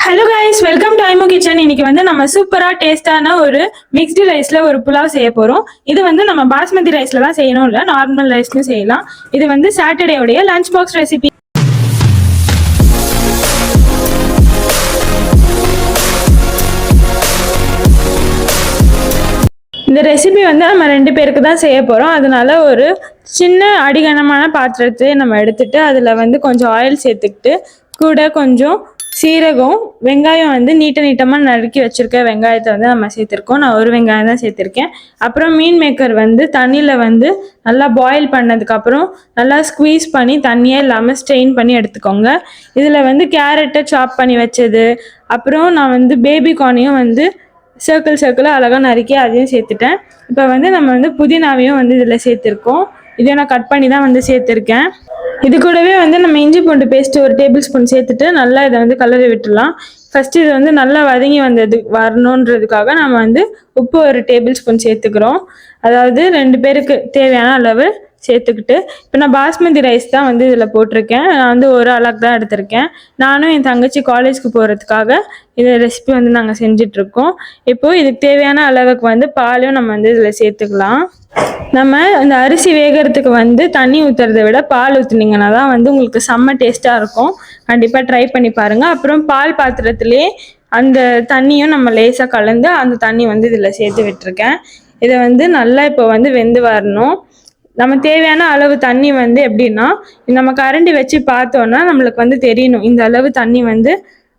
Hello guys, welcome to ஐமோ kitchen. இன்னைக்கு வந்து நம்ம சூப்பரா டேஸ்டான ஒரு மிக்ஸ்டு ரைஸ்ல ஒரு புலாவ் செய்ய போறோம். இது வந்து நம்ம பாஸ்மதி ரைஸ்ல தான் செய்யணும், இல்ல நார்மல் ரைஸ்லயும் செய்யலாம். இது வந்து சாட்டர்டே உடைய லஞ்ச் பாக்ஸ் ரெசிபி. இந்த ரெசிபி வந்து நம்ம 2 பேருக்கு தான் செய்ய போறோம். அதனால ஒரு சின்ன அடிகனமான பாத்திரத்தை நம்ம எடுத்துட்டு அதுல வந்து கொஞ்சம் ஆயில் சேர்த்துக்கிட்டு கூட கொஞ்சம் சீரகம், வெங்காயம் வந்து நீட்டமாக நறுக்கி வச்சிருக்க வெங்காயத்தை வந்து நம்ம சேர்த்துருக்கோம். நான் ஒரு வெங்காயம் தான் சேர்த்துருக்கேன். அப்புறம் மீன் மேக்கர் வந்து தண்ணியில் வந்து நல்லா பாயில் பண்ணதுக்கப்புறம் நல்லா ஸ்குவீஸ் பண்ணி தண்ணியே இல்லாமல் ஸ்ட்ரெயின் பண்ணி எடுத்துக்கோங்க. இதில் வந்து கேரட்டை சாப் பண்ணி வச்சது, அப்புறம் நான் வந்து பேபி கார்னையும் வந்து சர்க்கிளாக அழகாக நறுக்கி அதையும் சேர்த்துட்டேன். இப்போ வந்து நம்ம வந்து புதினாவையும் வந்து இதில் சேர்த்துருக்கோம். இதை நான் கட் பண்ணி தான் வந்து சேர்த்துருக்கேன். இது கூடவே வந்து நம்ம இஞ்சி பூண்டு பேஸ்ட் ஒரு டேபிள் ஸ்பூன் சேர்த்துட்டு நல்லா இதை வந்து கலரி விட்டுடலாம். ஃபர்ஸ்ட் இது வந்து நல்லா வதங்கி வரணுன்றதுக்காக நம்ம வந்து உப்பு ஒரு டேபிள் ஸ்பூன் சேர்த்துக்கிறோம். அதாவது 2 பேருக்கு தேவையான அளவு சேர்த்துக்கிட்டு, இப்போ நான் பாஸ்மதி ரைஸ் தான் வந்து இதில் போட்டிருக்கேன். நான் வந்து ஒரு அளவுக்கு தான் எடுத்திருக்கேன். நானும் என் தங்கச்சி காலேஜ்க்கு போகிறதுக்காக இந்த ரெசிபி வந்து நாங்கள் செஞ்சிட்ருக்கோம். இப்போது இதுக்கு தேவையான அளவுக்கு வந்து பாலும் நம்ம வந்து இதில் சேர்த்துக்கலாம். நம்ம இந்த அரிசி வேகிறதுக்கு வந்து தண்ணி ஊற்றுறதை விட பால் ஊற்றுனீங்கன்னா தான் வந்து உங்களுக்கு செம்ம டேஸ்ட்டாக இருக்கும். கண்டிப்பாக ட்ரை பண்ணி பாருங்கள். அப்புறம் பால் பாத்திரத்துலேயே அந்த தண்ணியும் நம்ம லேசாக கலந்து அந்த தண்ணி வந்து இதில் சேர்த்து விட்டுருக்கேன். இதை வந்து நல்லா இப்போ வந்து வெந்து வரணும். நம்ம தேவையான அளவு தண்ணி வந்து எப்படின்னா, நம்ம கரண்டி வச்சு பார்த்தோன்னா நம்மளுக்கு வந்து தெரியணும் இந்த அளவு தண்ணி வந்து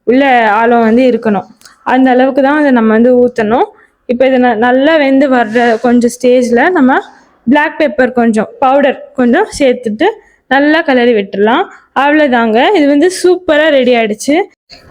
உள்ள ஆழம் வந்து இருக்கணும். அந்த அளவுக்கு தான் அதை நம்ம வந்து ஊற்றணும். இப்போ இது நல்லா வெந்து வர்ற கொஞ்சம் ஸ்டேஜில் நம்ம பிளாக் பெப்பர் கொஞ்சம் பவுடர் கொஞ்சம் சேர்த்துட்டு நல்லா கிளறி விட்டுடலாம். அவ்வளோதாங்க, இது வந்து சூப்பராக ரெடி ஆகிடுச்சு.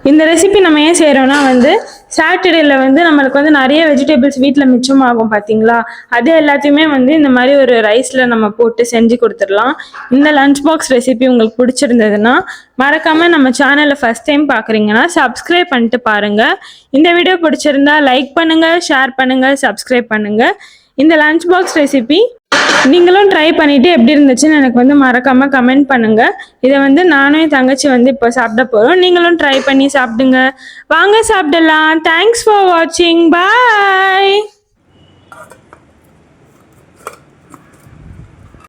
இந்த ரெசிபி நம்ம ஏன் செய்கிறோன்னா வந்து சாட்டர்டேல வந்து நம்மளுக்கு வந்து நிறைய வெஜிடபிள்ஸ் வீட்டில் மிச்சமாகும் பார்த்தீங்களா, அது எல்லாத்தையுமே வந்து இந்த மாதிரி ஒரு ரைஸில் நம்ம போட்டு செஞ்சு கொடுத்துடலாம். இந்த லஞ்ச் பாக்ஸ் ரெசிபி உங்களுக்கு பிடிச்சிருந்ததுன்னா மறக்காமல் நம்ம சேனலை ஃபஸ்ட் டைம் பார்க்குறீங்கன்னா சப்ஸ்கிரைப் பண்ணிட்டு பாருங்கள். இந்த வீடியோ பிடிச்சிருந்தா லைக் பண்ணுங்கள், ஷேர் பண்ணுங்கள், சப்ஸ்கிரைப் பண்ணுங்கள். இந்த லஞ்ச் பாக்ஸ் ரெசிபி நீங்களும் ட்ரை பண்ணிவிட்டு எப்படி இருந்துச்சுன்னு எனக்கு வந்து மறக்காமல் கமெண்ட் பண்ணுங்கள். இதை வந்து நானும் என் தங்கச்சி வந்து இப்போ சாப்பிட போகிறோம். நீங்களும் ட்ரை பண்ணி சாப்பிடுங்க. வாங்க சாப்பிடலாம். தேங்க்ஸ் ஃபார் வாட்சிங். பாய்.